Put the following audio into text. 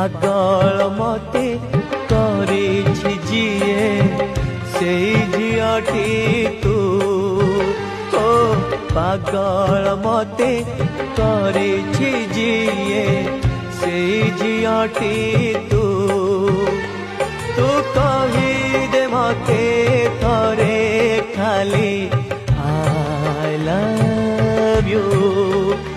पागल मते करिछि जिए से झियाटी तू ओ पागल मते करिछि जिए से झियाटी तू तू कही दे मते थरे खाली I love you